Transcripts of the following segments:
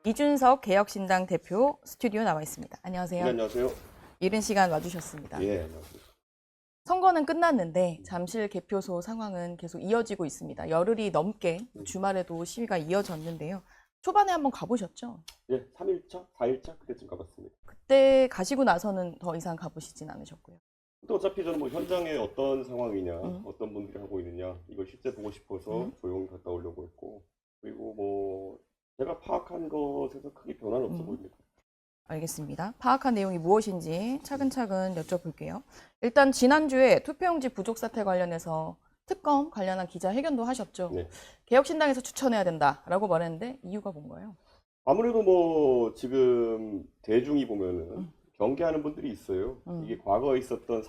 이준석 개혁신당 대표 스튜디오 나와 있습니다. 안녕하세요. 네, 안녕하세요. 이른 시간 와주셨습니다. 예, 안녕하세요. 선거는 끝났는데 잠실 개표소 상황은 계속 이어지고 있습니다. 열흘이 넘게 주말에도 시위가 이어졌는데요. 초반에 한번 가보셨죠? 예, 3일차, 4일차 그때쯤 가봤습니다. 그때 가시고 나서는 더 이상 가보시진 않으셨고요. 또 어차피 저는 뭐 현장에 어떤 상황이냐, 어떤 분들이 하고 있느냐, 이걸 실제 보고 싶어서 조용히 갔다 오려고 했고, 그리고 뭐 제가 파악한 것에서 크게 변화는 없어 보입니다. 알겠습니다. 파악한 내용이 무엇인지 차근차근 여쭤볼게요. 일단 지난주에 투표용지 부족 사태 관련해서 특검 관련한 기자회견도 하셨죠. 네. 개혁신당에서 추천해야 된다라고 말했는데 이유가 뭔가요? 아무래도 뭐 지금 대중이 보면은 경계하는 분들이 있어요. 이게 과거에 있었던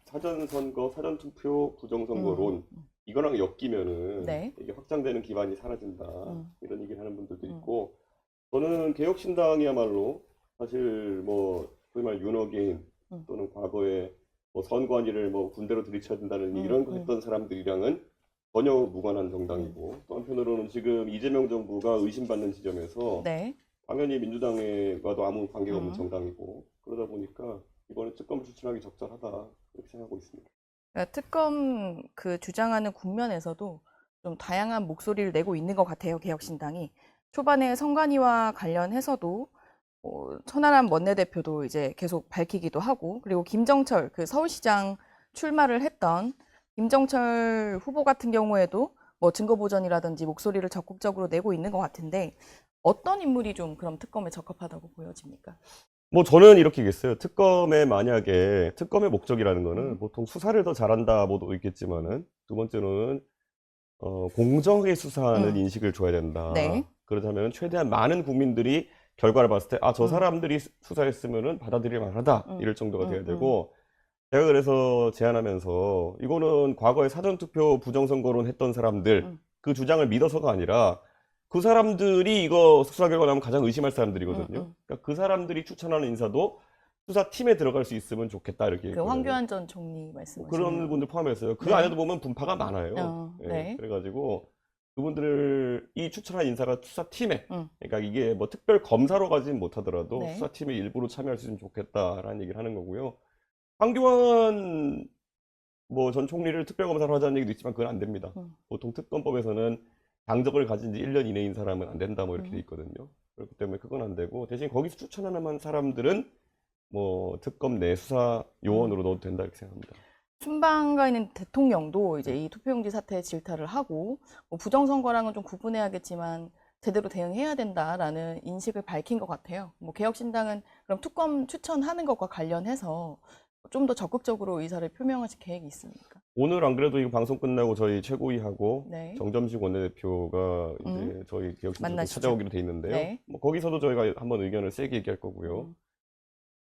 사전선거, 사전투표, 부정선거론 이거랑 엮이면은 네. 이게 확장되는 기반이 사라진다. 이런 얘기를 하는 분들도 있고, 저는 개혁신당이야말로 사실 뭐 소위 말 윤어게인 또는 과거에 뭐 선관위를 뭐 군대로 들이쳐야 된다는 이런 거 했던 사람들이랑은 전혀 무관한 정당이고, 또 한편으로는 지금 이재명 정부가 의심받는 지점에서 네. 당연히 민주당과도 아무 관계가 없는 정당이고, 그러다 보니까 이번에 특검을 추진하기 적절하다 이렇게 생각하고 있습니다. 그러니까 특검 그 주장하는 국면에서도 좀 다양한 목소리를 내고 있는 것 같아요. 개혁신당이 초반에 선관위와 관련해서도 천하람 원내대표도 이제 계속 밝히기도 하고, 그리고 김정철 그 서울시장 출마를 했던 김정철 후보 같은 경우에도 뭐 증거 보전이라든지 목소리를 적극적으로 내고 있는 것 같은데 어떤 인물이 좀 그럼 특검에 적합하다고 보여집니까? 뭐 저는 이렇게 얘기했어요. 만약에 특검의 목적이라는 거는 보통 수사를 더 잘한다 뭐도 있겠지만은, 두 번째로는 공정하게 수사하는 인식을 줘야 된다. 네. 그러자면 최대한 많은 국민들이 결과를 봤을 때 저 사람들이 수사했으면은 받아들일 만하다 이럴 정도가 돼야 되고, 제가 그래서 제안하면서 이거는 과거에 사전투표 부정선거론 했던 사람들 그 주장을 믿어서가 아니라 그 사람들이 이거 수사 결과 나오면 가장 의심할 사람들이거든요. 그러니까 그 사람들이 추천하는 인사도 수사팀에 들어갈 수 있으면 좋겠다 이렇게 그 얘기해요. 황교안 전 총리 말씀하시는 그런 분들 포함해서요. 그 네. 안에도 보면 분파가 많아요. 네. 그래가지고 그분들을 이 추천한 인사가 수사팀에, 그러니까 이게 뭐 특별 검사로 가진 못하더라도 네. 수사팀에 일부러 참여할 수 있으면 좋겠다라는 얘기를 하는 거고요. 황교안 뭐 전 총리를 특별검사로 하자는 얘기도 있지만 그건 안 됩니다. 보통 특검법에서는 당적을 가진 지 1년 이내인 사람은 안 된다 뭐 이렇게 돼 있거든요. 그렇기 때문에 그건 안 되고, 대신 거기서 추천하는 사람들은 뭐 특검 내 수사 요원으로 넣어도 된다 이렇게 생각합니다. 순방가 있는 대통령도 이제 이 투표용지 사태에 질타를 하고 뭐 부정선거랑은 좀 구분해야겠지만 제대로 대응해야 된다라는 인식을 밝힌 것 같아요. 뭐 개혁신당은 그럼 특검 추천하는 것과 관련해서 좀 더 적극적으로 의사를 표명하실 계획이 있습니까? 오늘 안 그래도 이거 방송 끝나고 저희 최고위하고 네. 정점식 원내대표가 이제 저희 개혁신당 만나시죠. 찾아오기로 돼 있는데요. 네. 뭐 거기서도 저희가 한번 의견을 세게 얘기할 거고요.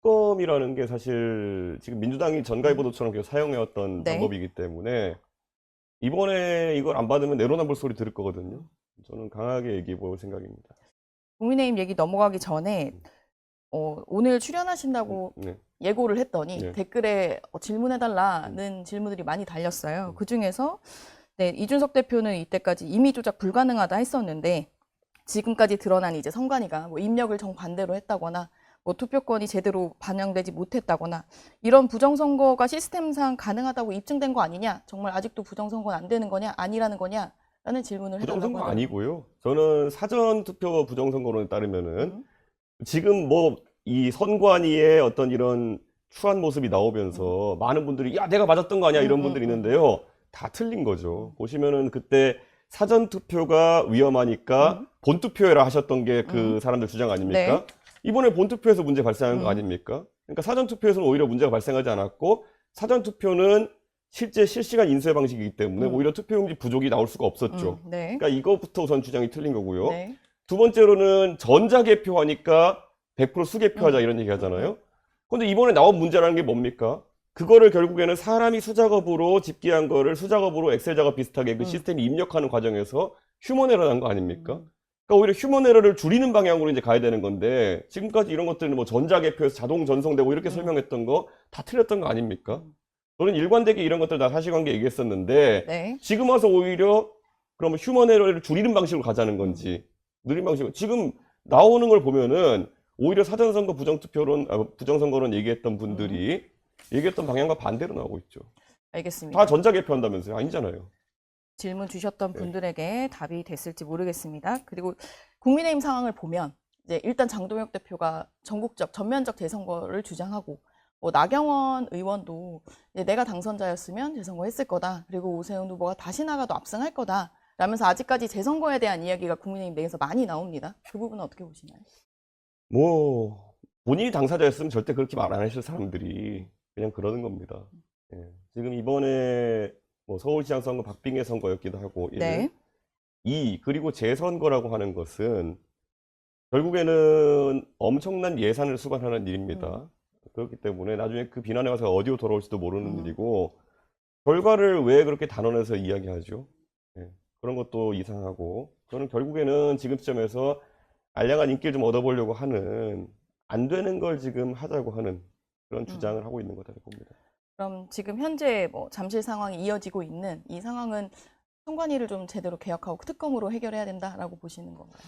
특검이라는 게 사실 지금 민주당이 전가의보도처럼 계속 사용해왔던 네. 방법이기 때문에 이번에 이걸 안 받으면 내로남불 소리 들을 거거든요. 저는 강하게 얘기해 볼 생각입니다. 국민의힘 얘기 넘어가기 전에 오늘 출연하신다고 네. 예고를 했더니 네. 댓글에 질문해달라는 질문들이 많이 달렸어요. 그중에서 네, 이준석 대표는 이때까지 임의 조작 불가능하다 했었는데 지금까지 드러난 이제 선관위가 뭐 입력을 정반대로 했다거나 뭐 투표권이 제대로 반영되지 못했다거나 이런 부정선거가 시스템상 가능하다고 입증된 거 아니냐? 정말 아직도 부정선거는 안 되는 거냐? 아니라는 거냐? 라는 질문을 해달라고 부정선거 하더라고요. 아니고요. 저는 사전투표 부정선거론에 따르면은 지금 뭐 이 선관위의 어떤 이런 추한 모습이 나오면서 많은 분들이 야 내가 맞았던 거 아니야 이런 분들이 있는데요. 다 틀린 거죠. 보시면은 그때 사전투표가 위험하니까 본투표해라 하셨던 게 그 사람들 주장 아닙니까? 네. 이번에 본투표에서 문제 발생한 거 아닙니까? 그러니까 사전투표에서는 오히려 문제가 발생하지 않았고, 사전투표는 실제 실시간 인쇄 방식이기 때문에 오히려 투표용지 부족이 나올 수가 없었죠. 네. 그러니까 이거부터 우선 주장이 틀린 거고요. 네. 두 번째로는 전자개표하니까 100% 수개표하자 이런 얘기 하잖아요. 근데 이번에 나온 문제라는 게 뭡니까? 그거를 결국에는 사람이 수작업으로 집계한 거를 수작업으로 엑셀 작업 비슷하게 그 시스템이 입력하는 과정에서 휴먼 에러 난 거 아닙니까? 그러니까 오히려 휴먼 에러를 줄이는 방향으로 이제 가야 되는 건데, 지금까지 이런 것들은 뭐 전자개표에서 자동 전송되고 이렇게 설명했던 거 다 틀렸던 거 아닙니까? 저는 일관되게 이런 것들 다 사실관계 얘기했었는데, 네. 지금 와서 오히려 그러면 휴먼 에러를 줄이는 방식으로 가자는 건지 느린 방식으로, 지금 나오는 걸 보면은 오히려 사전선거 부정선거론 얘기했던 분들이 얘기했던 방향과 반대로 나오고 있죠. 알겠습니다. 다 전자개표 한다면서요? 아니잖아요. 질문 주셨던 네. 분들에게 답이 됐을지 모르겠습니다. 그리고 국민의힘 상황을 보면 이제 일단 장동혁 대표가 전국적 전면적 재선거를 주장하고 나경원 의원도 이제 내가 당선자였으면 재선거 했을 거다. 그리고 오세훈 후보가 다시 나가도 압승할 거다. 라면서 아직까지 재선거에 대한 이야기가 국민의힘 내에서 많이 나옵니다. 그 부분은 어떻게 보시나요? 뭐 본인이 당사자였으면 절대 그렇게 말 안 하실 사람들이 그냥 그러는 겁니다. 예. 지금 이번에 뭐 서울시장 선거 박빙의 선거였기도 하고 네. 2 그리고 재선거라고 하는 것은 결국에는 엄청난 예산을 수반하는 일입니다. 그렇기 때문에 나중에 그 비난에 가서 어디로 돌아올지도 모르는 일이고 결과를 왜 그렇게 단언해서 이야기하죠? 예. 그런 것도 이상하고 저는 결국에는 지금 시점에서 알량한 인기를 좀 얻어보려고 하는 안 되는 걸 지금 하자고 하는 그런 주장을 하고 있는 거다 봅니다. 그럼 지금 현재 잠실 상황이 이어지고 있는 이 상황은 선관위를 좀 제대로 개혁하고 특검으로 해결해야 된다라고 보시는 건가요?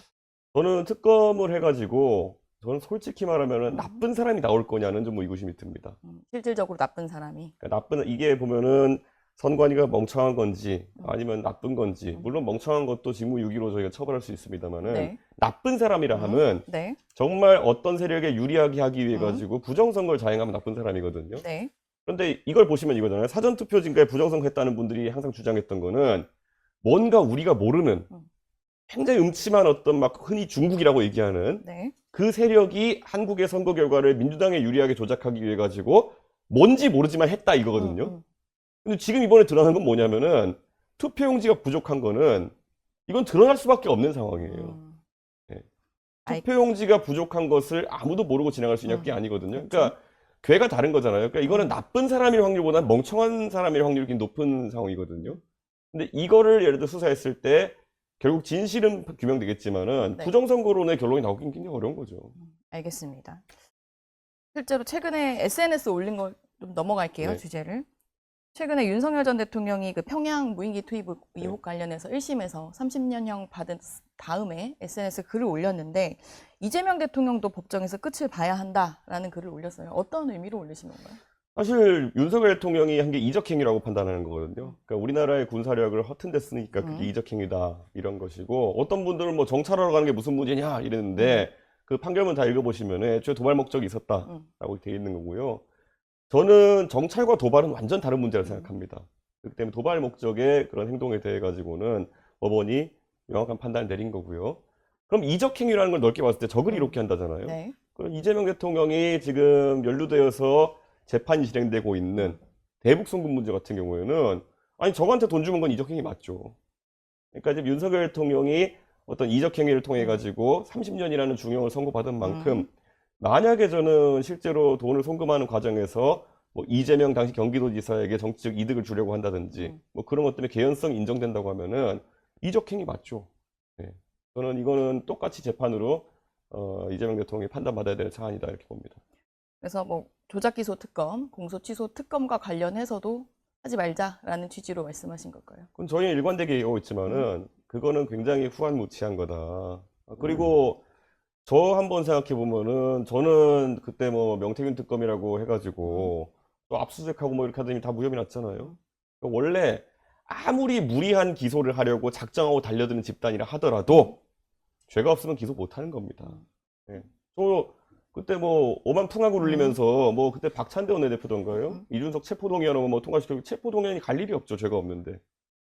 저는 특검을 해가지고 저는 솔직히 말하면 나쁜 사람이 나올 거냐는 좀 의구심이 듭니다. 실질적으로 나쁜 사람이. 그러니까 이게 보면은 선관위가 멍청한 건지 아니면 나쁜 건지 물론 멍청한 것도 직무유기로 저희가 처벌할 수 있습니다만은 네. 나쁜 사람이라 하면 네. 정말 어떤 세력에 유리하게 하기 위해 가지고 부정선거를 자행하면 나쁜 사람이거든요. 네. 그런데 이걸 보시면 이거잖아요. 사전투표 증가에 부정선거 했다는 분들이 항상 주장했던 거는 뭔가 우리가 모르는 굉장히 음침한 어떤 막 흔히 중국이라고 얘기하는 네. 그 세력이 한국의 선거 결과를 민주당에 유리하게 조작하기 위해 가지고 뭔지 모르지만 했다 이거거든요. 근데 지금 이번에 드러난 건 뭐냐면은 투표용지가 부족한 거는 이건 드러날 수밖에 없는 상황이에요. 예. 투표용지가 부족한 것을 아무도 모르고 지나갈 수 있는 게 아니거든요. 그러니까 괴가 다른 거잖아요. 그러니까 이거는 나쁜 사람일 확률보다는 멍청한 사람일 확률이 굉장히 높은 상황이거든요. 근데 이거를 예를 들어 수사했을 때 결국 진실은 규명되겠지만은 네. 부정선거론의 결론이 나오긴 굉장히 어려운 거죠. 알겠습니다. 실제로 최근에 SNS 올린 걸 좀 넘어갈게요, 네. 주제를. 최근에 윤석열 전 대통령이 그 평양 무인기 투입 의혹 관련해서 1심에서 30년형 받은 다음에 SNS 글을 올렸는데 이재명 대통령도 법정에서 끝을 봐야 한다라는 글을 올렸어요. 어떤 의미로 올리신 건가요? 사실 윤석열 대통령이 한 게 이적행위라고 판단하는 거거든요. 그러니까 우리나라의 군사력을 허튼 데 쓰니까 그게 이적행위다 이런 것이고 어떤 분들은 뭐 정찰하러 가는 게 무슨 문제냐 이랬는데 그 판결문 다 읽어보시면 애초에 도발 목적이 있었다라고 되어 있는 거고요. 저는 정찰과 도발은 완전 다른 문제라고 생각합니다. 그렇기 때문에 도발 목적의 그런 행동에 대해 가지고는 법원이 명확한 판단을 내린 거고요. 그럼 이적행위라는 걸 넓게 봤을 때 적을 이롭게 한다잖아요. 네. 그럼 이재명 대통령이 지금 연루되어서 재판이 진행되고 있는 대북 송금 문제 같은 경우에는 아니 저한테 돈 주는 건 이적행위 맞죠. 그러니까 지금 윤석열 대통령이 어떤 이적행위를 통해 가지고 30년이라는 중형을 선고받은 만큼 만약에 저는 실제로 돈을 송금하는 과정에서 뭐 이재명 당시 경기도지사에게 정치적 이득을 주려고 한다든지 뭐 그런 것 때문에 개연성이 인정된다고 하면은 이적행위 맞죠. 네. 저는 이거는 똑같이 재판으로 이재명 대통령이 판단받아야 될 사안이다 이렇게 봅니다. 그래서 조작기소 특검, 공소취소 특검과 관련해서도 하지 말자라는 취지로 말씀하신 걸까요? 그건 저희는 일관되게 얘기하고 있지만은 그거는 굉장히 후한무치한 거다. 그리고 저 한번 생각해 보면은 저는 그때 뭐 명태균 특검이라고 해가지고 또 압수수색하고 뭐 이렇게 하더니 다 무혐의 났잖아요. 그러니까 원래 아무리 무리한 기소를 하려고 작정하고 달려드는 집단이라 하더라도 죄가 없으면 기소 못 하는 겁니다. 예. 저 그때 뭐 오만 풍하고 울리면서 뭐 그때 박찬대 원내대표던가요? 이준석 체포동의안 뭐 통과시키고 체포동의안이 갈 일이 없죠. 죄가 없는데.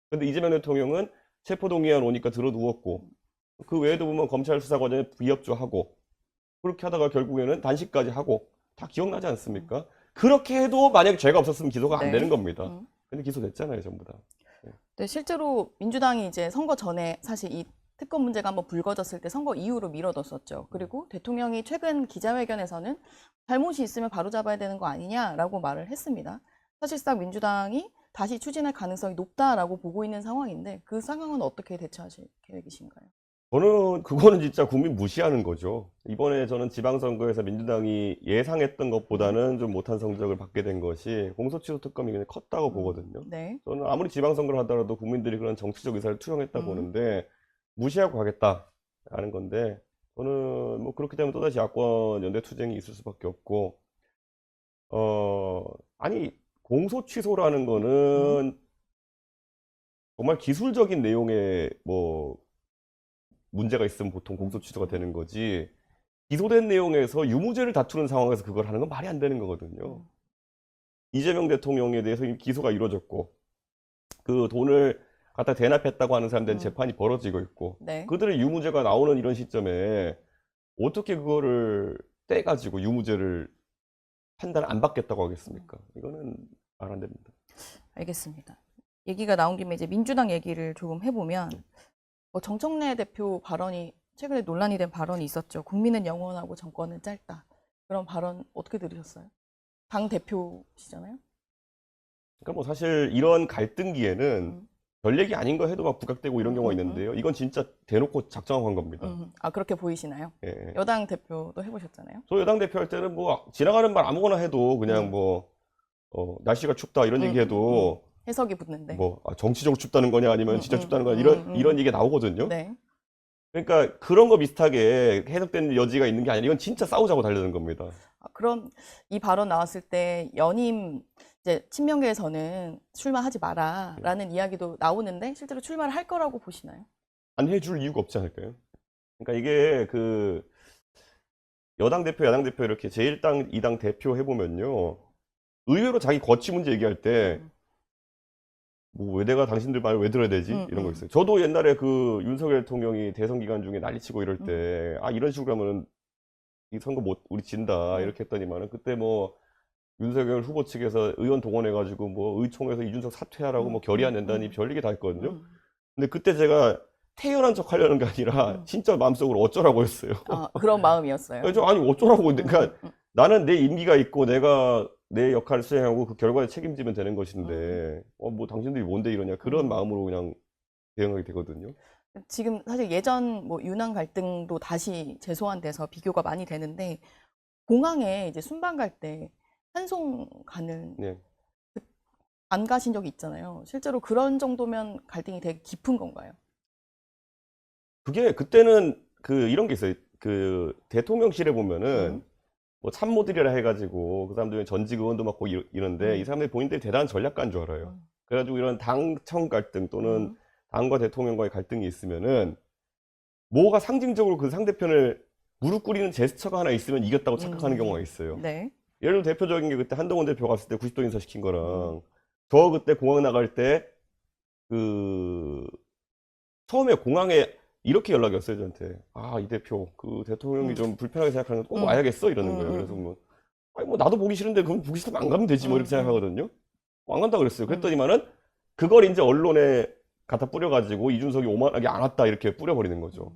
근데 이재명 대통령은 체포동의안 오니까 들어 누웠고 그 외에도 보면 검찰 수사 과정에 비협조하고 그렇게 하다가 결국에는 단식까지 하고 다 기억나지 않습니까? 그렇게 해도 만약에 죄가 없었으면 기소가 안 네. 되는 겁니다. 근데 기소됐잖아요, 전부 다. 네, 실제로 민주당이 이제 선거 전에 사실 이 특검 문제가 한번 불거졌을 때 선거 이후로 미뤄뒀었죠. 그리고 대통령이 최근 기자회견에서는 잘못이 있으면 바로잡아야 되는 거 아니냐라고 말을 했습니다. 사실상 민주당이 다시 추진할 가능성이 높다라고 보고 있는 상황인데 그 상황은 어떻게 대처하실 계획이신가요? 저는 그거는 진짜 국민 무시하는 거죠. 이번에 저는 지방선거에서 민주당이 예상했던 것보다는 좀 못한 성적을 받게 된 것이 공소취소 특검이 굉장히 컸다고 보거든요. 네. 저는 아무리 지방선거를 하더라도 국민들이 그런 정치적 의사를 투영했다 보는데 무시하고 가겠다라는 건데 저는 뭐 그렇게 되면 또다시 야권 연대 투쟁이 있을 수밖에 없고, 아니, 공소 취소라는 거는 정말 기술적인 내용에 뭐 문제가 있으면 보통 공소 취소가 되는 거지, 기소된 내용에서 유무죄를 다투는 상황에서 그걸 하는 건 말이 안 되는 거거든요. 이재명 대통령에 대해서 이미 기소가 이루어졌고, 그 돈을 갖다 대납했다고 하는 사람들은 재판이 벌어지고 있고, 네. 그들의 유무죄가 나오는 이런 시점에 어떻게 그거를 떼가지고 유무죄를 판단 안 받겠다고 하겠습니까? 이거는 말 안 됩니다. 알겠습니다. 얘기가 나온 김에 이제 민주당 얘기를 조금 해보면, 정청래 대표 발언이 최근에 논란이 된 발언이 있었죠. 국민은 영원하고 정권은 짧다. 그런 발언 어떻게 들으셨어요? 당 대표시잖아요. 그러니까 뭐 사실 이런 갈등기에는 별 얘기 아닌 거 해도 막 부각되고 이런 경우가 있는데요. 이건 진짜 대놓고 작정한 겁니다. 아, 그렇게 보이시나요? 예. 여당 대표도 해보셨잖아요. 저 여당 대표 할 때는 뭐 지나가는 말 아무거나 해도 그냥 뭐 날씨가 춥다 이런 얘기해도 해석이 붙는데. 뭐 정치적으로 춥다는 거냐 아니면 진짜 춥다는 거냐 이런 얘기가 나오거든요. 네. 그러니까 그런 거 비슷하게 해석되는 여지가 있는 게 아니라 이건 진짜 싸우자고 달려드는 겁니다. 그럼 이 발언 나왔을 때 연임 이제 친명계에서는 출마하지 마라라는 이야기도 나오는데 실제로 출마를 할 거라고 보시나요? 안 해줄 이유가 없지 않을까요? 그러니까 이게 그 여당 대표, 야당 대표 이렇게 제1당, 2당 대표 해보면요. 의외로 자기 거취 문제 얘기할 때 뭐 왜 내가 당신들 말 왜 들어야 되지? 이런 거 있어요. 저도 옛날에 그 윤석열 대통령이 대선 기간 중에 난리치고 이럴 때 이런 식으로 하면은 이 선거 우리 진다 이렇게 했더니만은 그때 뭐 윤석열 후보 측에서 의원 동원해가지고 뭐 의총에서 이준석 사퇴하라고 뭐 결의안 낸다니 별 얘기 다 했거든요. 근데 그때 제가 태연한 척 하려는 게 아니라 진짜 마음속으로 어쩌라고 했어요. 그런 마음이었어요. 아니 어쩌라고. 그러니까 나는 내 임기가 있고 내가 내 역할을 수행하고 그 결과에 책임지면 되는 것인데 뭐 당신들이 뭔데 이러냐 그런 마음으로 그냥 대응하게 되거든요. 지금 사실 예전 뭐 윤한 갈등도 다시 재소환돼서 비교가 많이 되는데 공항에 이제 순방 갈 때 환송 가는 네. 안 가신 적이 있잖아요. 실제로 그런 정도면 갈등이 되게 깊은 건가요? 그게 그때는 그 이런 게 있어요. 그 대통령실에 보면은 뭐 참모들이라 해가지고 그 사람들이 전직 의원도 맡고 이런데 이 사람들이 본인들이 대단한 전략가인 줄 알아요. 그래가지고 이런 당청 갈등 또는 당과 대통령과의 갈등이 있으면은 뭐가 상징적으로 그 상대편을 무릎 꿇이는 제스처가 하나 있으면 이겼다고 착각하는 경우가 있어요. 네. 예를 들어 대표적인 게 그때 한동훈 대표 갔을 때 90도 인사 시킨 거랑 저 그때 공항 나갈 때 그 처음에 공항에 이렇게 연락이 왔어요, 저한테. 이 대표, 그 대통령이 좀 불편하게 생각하는 거 꼭 와야겠어? 이러는 거예요. 그래서 뭐, 뭐, 나도 보기 싫은데, 그럼 보기 싫으면 안 가면 되지, 뭐, 이렇게 생각하거든요. 안 간다 그랬어요. 그랬더니만은, 그걸 이제 언론에 갖다 뿌려가지고, 이준석이 오만하게 안 왔다, 이렇게 뿌려버리는 거죠.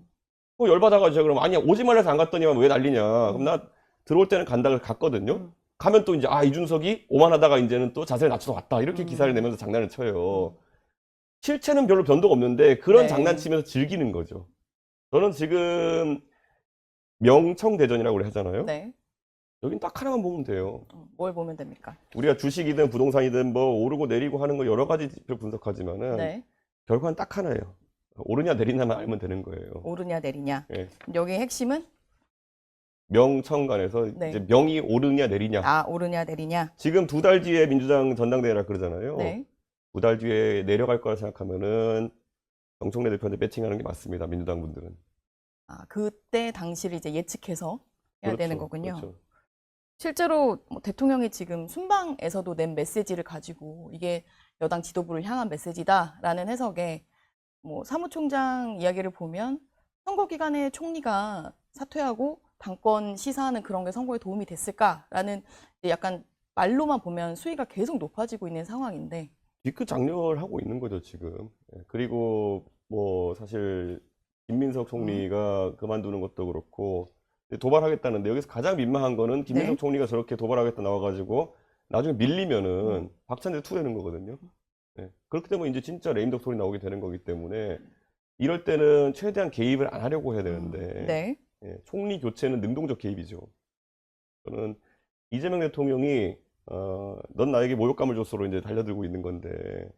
열받아가지고, 그럼, 아니야, 오지 말라서 안 갔더니만 왜 난리냐. 그럼 나 들어올 때는 간다, 그래서 갔거든요. 가면 또 이제, 이준석이 오만하다가 이제는 또 자세를 낮춰서 왔다. 이렇게 기사를 내면서 장난을 쳐요. 실체는 별로 변동가 없는데 그런 장난치면서 즐기는 거죠. 저는 지금 명청대전이라고 하잖아요. 네. 여긴 딱 하나만 보면 돼요. 뭘 보면 됩니까? 우리가 주식이든 부동산이든 뭐 오르고 내리고 하는 거 여러 가지 지표 분석하지만은 네. 결과는 딱 하나예요. 오르냐 내리냐만 알면 되는 거예요. 오르냐 내리냐. 예. 여기 핵심은 명청간에서 이제 명이 오르냐 내리냐. 오르냐 내리냐. 지금 2달 뒤에 민주당 전당대회라 그러잖아요. 네. 2달 뒤에 내려갈 거라 생각하면은 정청래 대표한테 배팅하는 게 맞습니다. 민주당 분들은. 그때 당시를 이제 예측해서 해야 되는 거군요. 그렇죠. 실제로 뭐 대통령이 지금 순방에서도 낸 메시지를 가지고 이게 여당 지도부를 향한 메시지다라는 해석에 뭐 사무총장 이야기를 보면 선거 기간에 총리가 사퇴하고 당권 시사하는 그런 게 선거에 도움이 됐을까라는 약간 말로만 보면 수위가 계속 높아지고 있는 상황인데 뒤끝 장렬하고 있는 거죠, 지금. 그리고 뭐 사실 김민석 총리가 그만두는 것도 그렇고 도발하겠다는데 여기서 가장 민망한 거는 김민석 총리가 저렇게 도발하겠다 나와가지고 나중에 밀리면은 박찬대 투 되는 거거든요. 그렇기 때문에 이제 진짜 레임덕 소리 나오게 되는 거기 때문에 이럴 때는 최대한 개입을 안 하려고 해야 되는데 총리 교체는 능동적 개입이죠. 저는 이재명 대통령이 넌 나에게 모욕감을 줬어로 이제 달려들고 있는 건데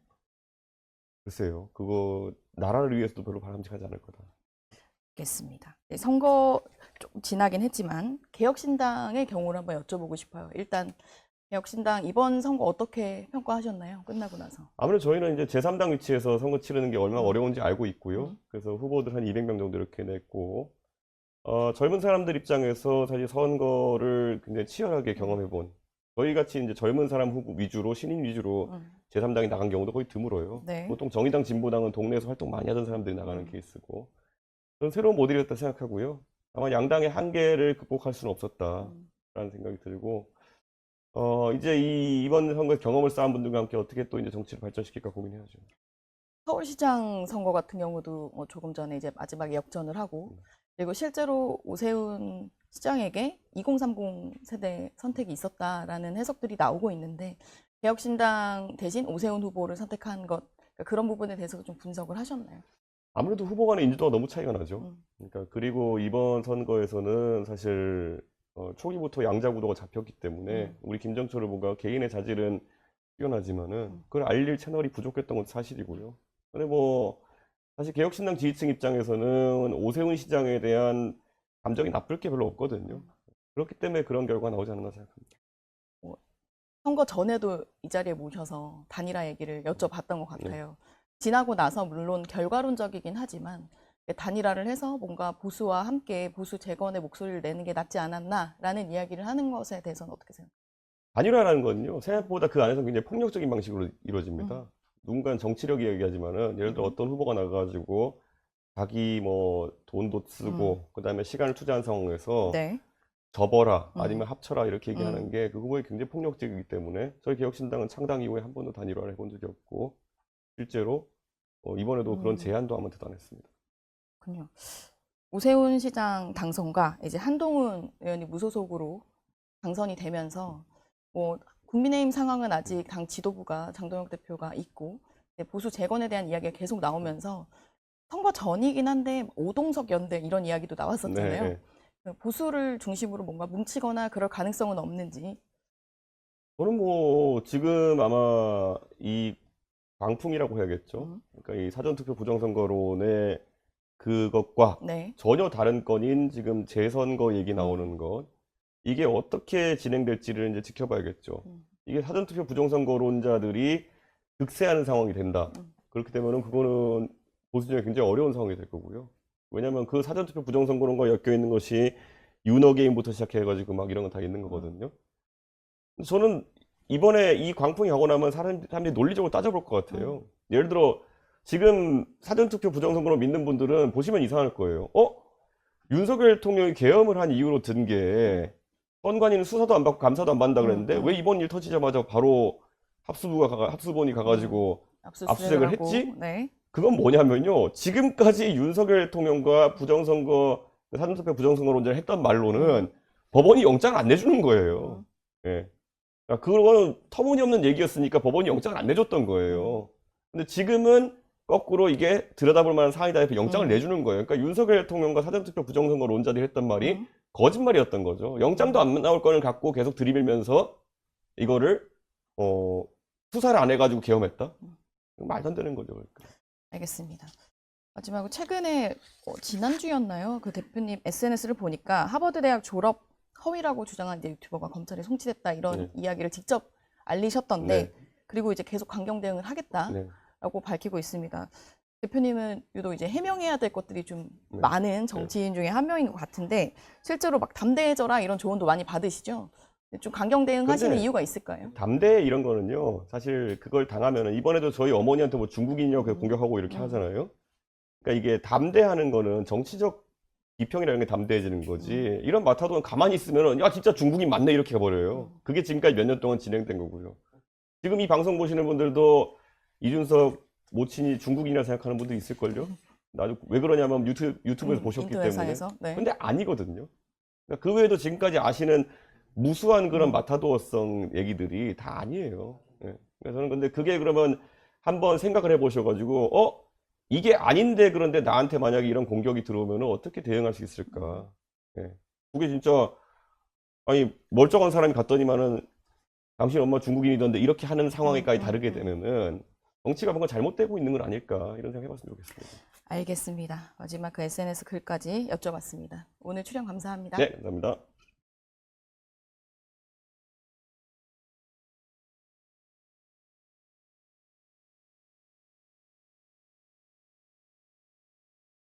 글쎄요, 그거 나라를 위해서도 별로 바람직하지 않을 거다. 알겠습니다. 네, 선거 좀 지나긴 했지만 개혁신당의 경우를 한번 여쭤보고 싶어요. 일단 개혁신당 이번 선거 어떻게 평가하셨나요? 끝나고 나서. 아무래도 저희는 이제 제3당 위치에서 선거 치르는 게 얼마나 음. 어려운지 알고 있고요. 음. 그래서 후보들 한 200명 정도 이렇게 냈고, 젊은 사람들 입장에서 사실 선거를 굉장히 치열하게 경험해본, 저희 같이 이제 젊은 사람 후보 위주로, 신인 위주로 제3당이 나간 경우도 거의 드물어요. 네. 보통 정의당, 진보당은 동네에서 활동 많이 하던 사람들이 나가는 케이스고, 저는 새로운 모델이었다 생각하고요. 다만 양당의 한계를 극복할 수는 없었다라는 생각이 들고, 이제 이번 선거에 경험을 쌓은 분들과 함께 어떻게 또 이제 정치를 발전시킬까 고민해야죠. 서울시장 선거 같은 경우도 조금 전에 이제 마지막에 역전을 하고, 그리고 실제로 오세훈 시장에게 2030 세대 선택이 있었다라는 해석들이 나오고 있는데, 개혁신당 대신 오세훈 후보를 선택한 것, 그러니까 그런 부분에 대해서도 좀 분석을 하셨나요? 아무래도 후보 간의 인지도가 너무 차이가 나죠. 그러니까 그리고 이번 선거에서는 사실 초기부터 양자 구도가 잡혔기 때문에 우리 김정철 후보가 개인의 자질은 뛰어나지만은 그걸 알릴 채널이 부족했던 건 사실이고요. 근데 뭐 사실 개혁신당 지지층 입장에서는 오세훈 시장에 대한 감정이 나쁠 게 별로 없거든요. 그렇기 때문에 그런 결과가 나오지 않았나 생각합니다. 선거 전에도 이 자리에 모셔서 단일화 얘기를 여쭤봤던 것 같아요. 지나고 나서 물론 결과론적이긴 하지만 단일화를 해서 뭔가 보수와 함께 보수 재건의 목소리를 내는 게 낫지 않았나라는 이야기를 하는 것에 대해서는 어떻게 생각하세요? 단일화라는 건요, 생각보다 그 안에서 굉장히 폭력적인 방식으로 이루어집니다. 누군가는 정치력이 얘기하지만은, 예를 들어 어떤 후보가 나가가지고 자기 뭐 돈도 쓰고 그다음에 시간을 투자한 상황에서 네. 접어라 아니면 합쳐라 이렇게 얘기하는 음. 게 그 후보에 굉장히 폭력적이기 때문에 저희 개혁신당은 창당 이후에 한 번도 단일화를 해본 적이 없고, 실제로 이번에도 그런 제안도 아무한테도 안 했습니다. 그렇군요. 오세훈 시장 당선과 이제 한동훈 의원이 무소속으로 당선이 되면서 뭐 국민의힘 상황은 아직 당 지도부가 장동혁 대표가 있고 보수 재건에 대한 이야기가 계속 나오면서 선거 전이긴 한데 오동석 연대 이런 이야기도 나왔었잖아요. 네. 보수를 중심으로 뭔가 뭉치거나 그럴 가능성은 없는지. 저는 뭐 지금 아마 이 광풍이라고 해야겠죠. 그러니까 이 사전투표 부정선거론의 그것과 네. 전혀 다른 건인 지금 재선거 얘기 나오는 것, 이게 어떻게 진행될지를 이제 지켜봐야겠죠. 이게 사전투표 부정선거론자들이 득세하는 상황이 된다. 그렇기 때문에 그거는 보수 중에 굉장히 어려운 상황이 될 거고요. 왜냐하면 그 사전투표 부정선거론과 엮여 있는 것이 유너 게임부터 시작해가지고 막 이런 거 다 있는 거거든요. 저는 이번에 이 광풍이 가고 나면 사람들이 논리적으로 따져볼 것 같아요. 예를 들어 지금 사전투표 부정선거로 믿는 분들은 보시면 이상할 거예요. 윤석열 대통령이 계엄을 한 이유로 든 게 선관위는 수사도 안 받고 감사도 안 받는다 그랬는데 왜 이번 일 터지자마자 바로 합수본이 가가지고 압수수색을 했지? 네. 그건 뭐냐면요, 지금까지 윤석열 대통령과 부정선거 사전투표 부정선거론자를 했던 말로는 법원이 영장을 안 내주는 거예요. 예. 그거는 터무니없는 얘기였으니까 법원이 영장을 안 내줬던 거예요. 근데 지금은 거꾸로 이게 들여다볼 만한 사안이다 해서 영장을 내주는 거예요. 그러니까 윤석열 대통령과 사전투표 부정선거론자들이 했던 말이 거짓말이었던 거죠. 영장도 안 나올 거를 갖고 계속 들이밀면서 이거를 수사를 안 해가지고 계엄했다? 말도 안 되는 거죠. 그러니까. 알겠습니다. 마지막으로 최근에 지난주였나요? 그 대표님 SNS를 보니까 하버드 대학 졸업 허위라고 주장한 이제 유튜버가 검찰에 송치됐다 이런 이야기를 직접 알리셨던데 그리고 이제 계속 강경 대응을 하겠다라고 밝히고 있습니다. 대표님은 유독 이제 해명해야 될 것들이 좀 많은 정치인 중에 한 명인 것 같은데 실제로 막 담대해져라 이런 조언도 많이 받으시죠? 좀 강경 대응하시는 이유가 있을까요? 담대 이런 거는요, 사실 그걸 당하면은 이번에도 저희 어머니한테 뭐 중국인이냐고 공격하고 이렇게 하잖아요. 그러니까 이게 담대하는 거는 정치적 비평이라는 게 담대해지는 거지. 이런 마타도는 가만히 있으면은 야 진짜 중국인 맞네 이렇게 가버려요. 그게 지금까지 몇 년 동안 진행된 거고요. 지금 이 방송 보시는 분들도 이준석 모친이 중국인이라 생각하는 분도 있을걸요. 나도 왜 그러냐면 유튜브에서 보셨기 때문에. 근데 아니거든요. 그러니까 그 외에도 지금까지 아시는 무수한 그런 마타도어성 얘기들이 다 아니에요. 예. 그래서 저는 근데 그게 그러면 한번 생각을 해보셔가지고 이게 아닌데 그런데 나한테 만약에 이런 공격이 들어오면 어떻게 대응할 수 있을까? 예. 그게 진짜 아니 멀쩡한 사람이 갔더니만은 당신 엄마 중국인이던데 이렇게 하는 상황에까지 다르게 되면은 정치가 뭔가 잘못되고 있는 건 아닐까 이런 생각 해봤으면 좋겠습니다. 알겠습니다. 마지막 그 SNS 글까지 여쭤봤습니다. 오늘 출연 감사합니다. 네, 감사합니다.